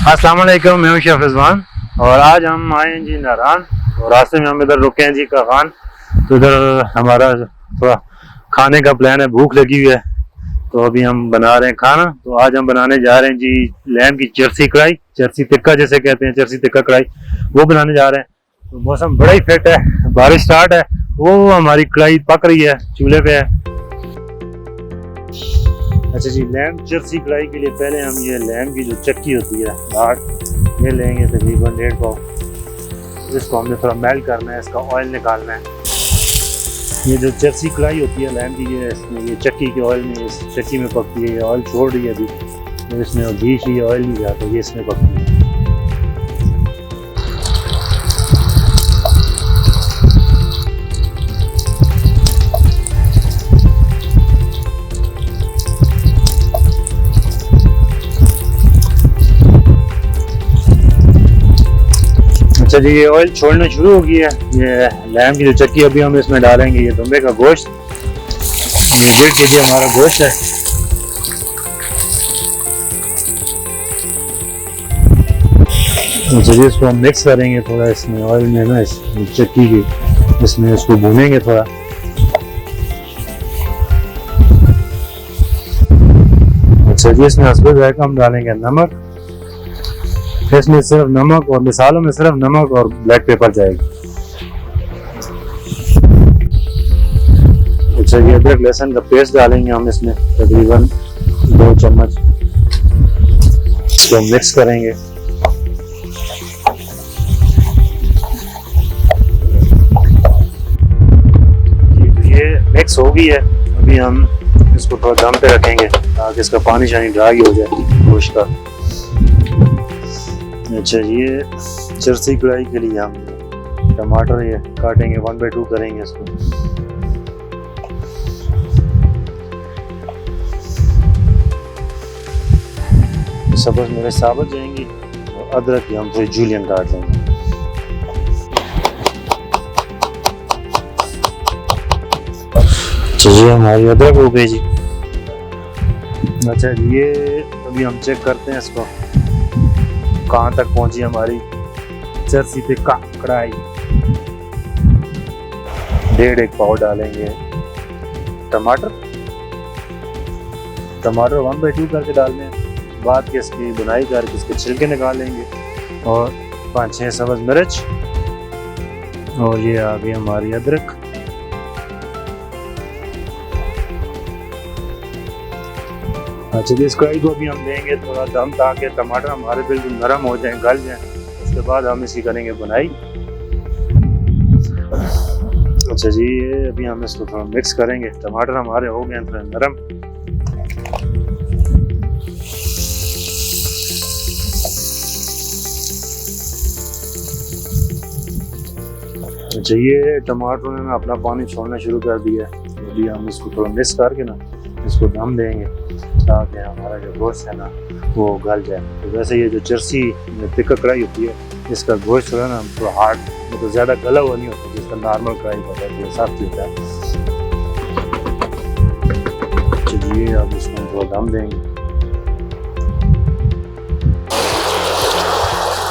अस्सलाम वालेकुम, मैं हूं शेफ रिजवान और आज हम आए हैं जी नारान और रास्ते में हम इधर रुके हैं जी कागान। तो इधर हमारा थोड़ा खाने का प्लान है, भूख लगी हुई है तो अभी हम बना रहे हैं खाना। तो आज हम बनाने जा रहे हैं जी लैम की चरसी कढ़ाई, चरसी टिक्का जैसे कहते हैं, चरसी टिक्का कढ़ाई वो बनाने जा रहे हैं। तो मौसम बड़ा ही फिट है, बारिश स्टार्ट है, वो हमारी कढ़ाई पक रही है, चूल्हे पे है। अच्छा जी, लैम चरसी कढ़ाई के लिए पहले हम ये लैम की जो चक्की होती है लाट ये लेंगे तकरीबन 1.5 पाव। इसको हमने थोड़ा मेल्ट करना है, इसका ऑयल निकालना है। ये जो चरसी कढ़ाई होती है लैम की, ये इसमें ये चक्की के ऑयल में, इस चक्की में पकती है। ये ऑयल छोड़ रही है अभी, तो इसमें घी ही ऑयल नहीं जाता, ये इसमें पकती है। अच्छा जी, ये ऑयल छोड़ना शुरू हो गई है। ये लैम की जो चक्की अभी हम इसमें डालेंगे ये दुम्बे का गोश्त, ये 1.5 kg हमारा गोश्त है। अच्छा जी, इसको हम मिक्स करेंगे थोड़ा इसमें ऑयल में ना, इस चक्की की इसमें इसको भूनेंगे थोड़ा। अच्छा जी, इसमें हस्बे जायका हम डालेंगे नमक, इसमें सिर्फ नमक और मिसालों में सिर्फ नमक और ब्लैक पेपर जाएगी। अच्छा, ये अदरक लहसुन का पेस्ट डालेंगे हम इसमें तकरीबन 2 चम्मच, इसको मिक्स करेंगे। ये मिक्स हो गई है, अभी हम इसको थोड़ा दम पे रखेंगे ताकि इसका पानी शानी ड्राई हो जाए गोश्त का। अच्छा, ये चरसी कढ़ाई के लिए हम टमाटर ये काटेंगे, 1/2 करेंगे इसको। सब्ज़ मेरे साबुत जाएंगी और अदरक की हम थोड़ी जूलियन काट लेंगे। अच्छा जी, हमारी अदरक हो गई जी। अच्छा, ये अभी हम चेक करते हैं इसको कहाँ तक पहुंची हमारी चरसी टिक्का कढ़ाई। 1.5 पाव डालेंगे टमाटर 1/2 करके डालने हैं, बाद के इसकी बुनाई करके इसके छिलके निकाल लेंगे, और 5-6 सब्ज़ मिर्च, और ये आ गई हमारी अदरक। अच्छा जी, इस कढ़ाई को भी हम देंगे थोड़ा दम ताकि टमाटर हमारे बिल्कुल नरम हो जाएं, गल जाएं। उसके बाद हम इसकी करेंगे बुनाई। अच्छा जी, ये अभी हम इसको थोड़ा मिक्स करेंगे, टमाटर हमारे हो गए थोड़े नरम। अच्छा, ये टमाटरों ने ना अपना पानी छोड़ना शुरू कर दिया है, अभी हम इसको थोड़ा मिक्स करके ना इसको दम देंगे ताकि हमारा जो गोश्त है ना वो गल जाए। तो वैसे ये जो चरसी टिक्का कढ़ाई होती है, इसका गोश्त जो है ना थोड़ा हार्ड, तो ज़्यादा गला हुआ नहीं होता जिसका नॉर्मल कढ़ाई होता है, तो सख्त होता है। चलिए अब इसको थोड़ा दम देंगे।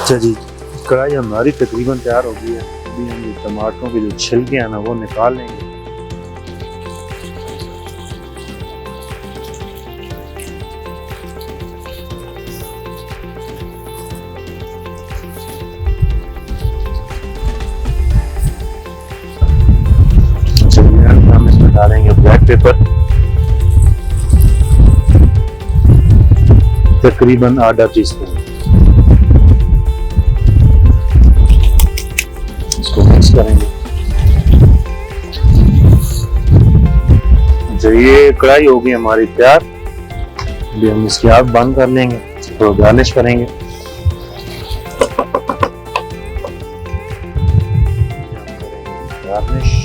अच्छा जी, कढ़ाई हमारी तकरीबन तैयार हो गई है। अभी हम ये टमाटरों के जो छिलके हैं ना वो निकाल लेंगे। हम इसमें डालेंगे ब्लैक पेपर तकरीबन ½ टीस्पून, इसको मिक्स करेंगे। जो ये कढ़ाई होगी हमारी तैयार, अभी हम इसकी आग बंद कर लेंगे, थोड़ा गार्निश करेंगे। गार्निश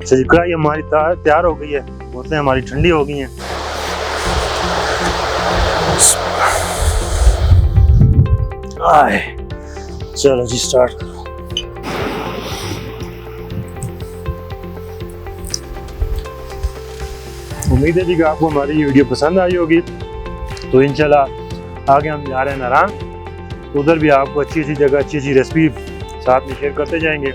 अच्छा जी, कढ़ाई हमारी तैयार हो गई है, बोतलें हमारी ठंडी हो गई हैं। आए चलो जी स्टार्ट करो। उम्मीद है जी कि आपको हमारी ये वीडियो पसंद आई होगी। तो इंशाल्लाह आगे हम जा रहे हैं नारायण, तो उधर भी आपको अच्छी अच्छी जगह अच्छी अच्छी रेसिपी साथ में शेयर करते जाएंगे।